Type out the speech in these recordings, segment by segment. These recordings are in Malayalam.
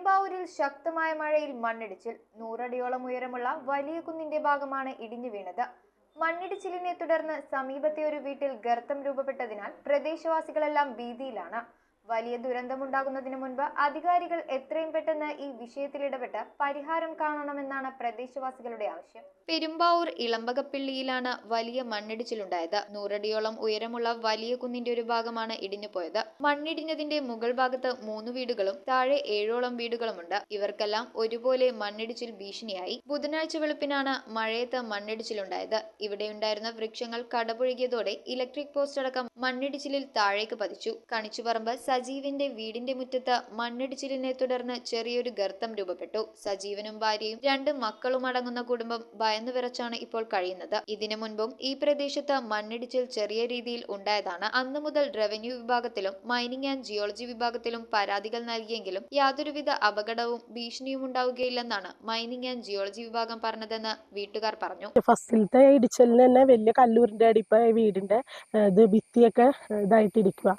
പെരുമ്പാവൂരിൽ ശക്തമായ മഴയിൽ മണ്ണിടിച്ചിൽ. 100 അടിയോളം ഉയരമുള്ള വലിയ കുന്നിന്റെ ഭാഗമാണ് ഇടിഞ്ഞു വീണത്. മണ്ണിടിച്ചിലിനെ തുടർന്ന് സമീപത്തെ ഒരു വീട്ടിൽ ഗർത്തം രൂപപ്പെട്ടതിനാൽ പ്രദേശവാസികളെല്ലാം ഭീതിയിലാണ്. വലിയ ദുരന്തമുണ്ടാകുന്നതിന് മുൻപ് അധികാരികൾ എത്രയും പെട്ടെന്ന് ഈ വിഷയത്തിൽ ഇടപെട്ട് പരിഹാരം കാണണമെന്നാണ് പ്രദേശവാസികളുടെ ആവശ്യം. പെരുമ്പാവൂർ ഇളമ്പകപ്പിള്ളിയിലാണ് വലിയ മണ്ണിടിച്ചിലുണ്ടായത്. 100 അടിയോളം ഉയരമുള്ള വലിയ കുന്നിന്റെ ഒരു ഭാഗമാണ് ഇടിഞ്ഞുപോയത്. മണ്ണിടിഞ്ഞതിന്റെ മുകൾ ഭാഗത്ത് 3 വീടുകളും താഴെ 7ഓളം വീടുകളുമുണ്ട്. ഇവർക്കെല്ലാം ഒരുപോലെ മണ്ണിടിച്ചിൽ ഭീഷണിയായി. ബുധനാഴ്ച വെളുപ്പിനാണ് മഴയത്ത് മണ്ണിടിച്ചിലുണ്ടായത്. ഇവിടെയുണ്ടായിരുന്ന വൃക്ഷങ്ങൾ കടപുഴകിയതോടെ ഇലക്ട്രിക് പോസ്റ്റ് അടക്കം മണ്ണിടിച്ചിലിൽ താഴേക്ക് പതിച്ചു. കണിച്ചുപറമ്പ് സജീവിന്റെ വീടിന്റെ മുറ്റത്ത് മണ്ണിടിച്ചിലിനെ തുടർന്ന് ചെറിയൊരു ഗർത്തം രൂപപ്പെട്ടു. സജീവനും ഭാര്യയും 2 മക്കളും അടങ്ങുന്ന കുടുംബം ഭയന്നു വിറച്ചാണ് ഇപ്പോൾ കഴിയുന്നത്. ഇതിനു മുൻപും ഈ പ്രദേശത്ത് മണ്ണിടിച്ചിൽ ചെറിയ രീതിയിൽ ഉണ്ടായതാണ്. അന്നു മുതൽ റവന്യൂ വിഭാഗത്തിലും മൈനിങ് ആൻഡ് ജിയോളജി വിഭാഗത്തിലും പരാതികൾ നൽകിയെങ്കിലും യാതൊരുവിധ അപകടവും ഭീഷണിയും ഉണ്ടാവുകയില്ലെന്നാണ് മൈനിങ് ആൻഡ് ജിയോളജി വിഭാഗം പറഞ്ഞതെന്ന് വീട്ടുകാർ പറഞ്ഞു. ഫസ്റ്റിലത്തെ ഇടിച്ചലിന് തന്നെ വലിയ കല്ലൂരിന്റെ അടിപ്പ വീടിന്റെ ഭിത്തിയൊക്കെ ഇതായിട്ടിരിക്കുക.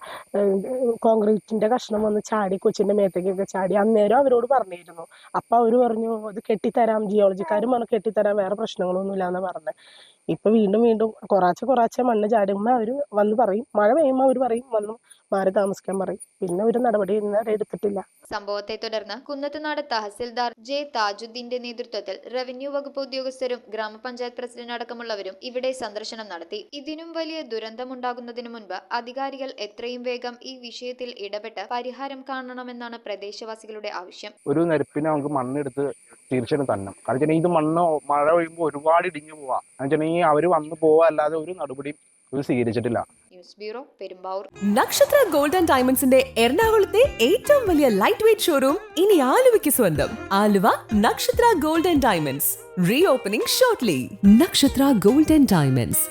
കോൺക്രീറ്റിന്റെ കഷ്ണം വന്ന് ചാടി കൊച്ചിന്റെ മേത്തേക്കൊക്കെ ചാടി. അന്നേരം അവരോട് പറഞ്ഞിരുന്നു. അപ്പൊ അവര് പറഞ്ഞു അത് കെട്ടിത്തരാം, ജിയോളജിക്കാരും പറഞ്ഞു കെട്ടിത്തരാം, വേറെ പ്രശ്നങ്ങളൊന്നും ഇല്ലാന്ന് പറഞ്ഞത്. ഇപ്പൊ വീണ്ടും കുറേശ്ശെ മണ്ണ് ചാടുമ്പോ അവര് വന്ന് പറയും, മഴ പെയ്യുമ്പോ അവര് പറയും വന്ന് മാറി താമസിക്കാൻ പറയും. പിന്നെ ഒരു നടപടി ഇന്നുവരെ എടുത്തിട്ടില്ല. സംഭവത്തെ തുടർന്ന് കുന്നത്തുനാട് തഹസിൽദാർ ജെ താജുദ്ദീന്റെ നേതൃത്വത്തിൽ റവന്യൂ വകുപ്പ് ഉദ്യോഗസ്ഥരും ഗ്രാമപഞ്ചായത്ത് പ്രസിഡന്റ് അടക്കമുള്ളവരും ഇവിടെ സന്ദർശനം നടത്തി. ഇതിനും വലിയ ദുരന്തമുണ്ടാകുന്നതിനു മുൻപ് അധികാരികൾ എത്രയും വേഗം ഈ വിഷയത്തിൽ ഇടപെട്ട് പരിഹാരം കാണണമെന്നാണ് പ്രദേശവാസികളുടെ ആവശ്യം. ഒരു നിരപ്പിന് നമുക്ക് മണ്ണെടുത്ത് തീർച്ചയായിട്ടും തന്നെ. കാരണം ഇത് മഴ പെയ്യുമ്പോൾ ഒരുപാട് ഇടിഞ്ഞു പോവാ. അവര് വന്നു പോവാ അല്ലാതെ ഒരു നടപടിയും സ്വീകരിച്ചിട്ടില്ല. News bureau, Perumbavoor. Nakshatra gold and ഡയമണ്ട്സിന്റെ എറണാകുളത്തെ ഏറ്റവും വലിയ ലൈറ്റ് വെയ്റ്റ് ഷോറൂം ഇനി ആലുവയ്ക്ക് സ്വന്തം. ആലുവ നക്ഷത്ര gold and diamonds re opening shortly. നക്ഷത്ര ഗോൾഡ് ആൻഡ് ഡയമണ്ട്സ്.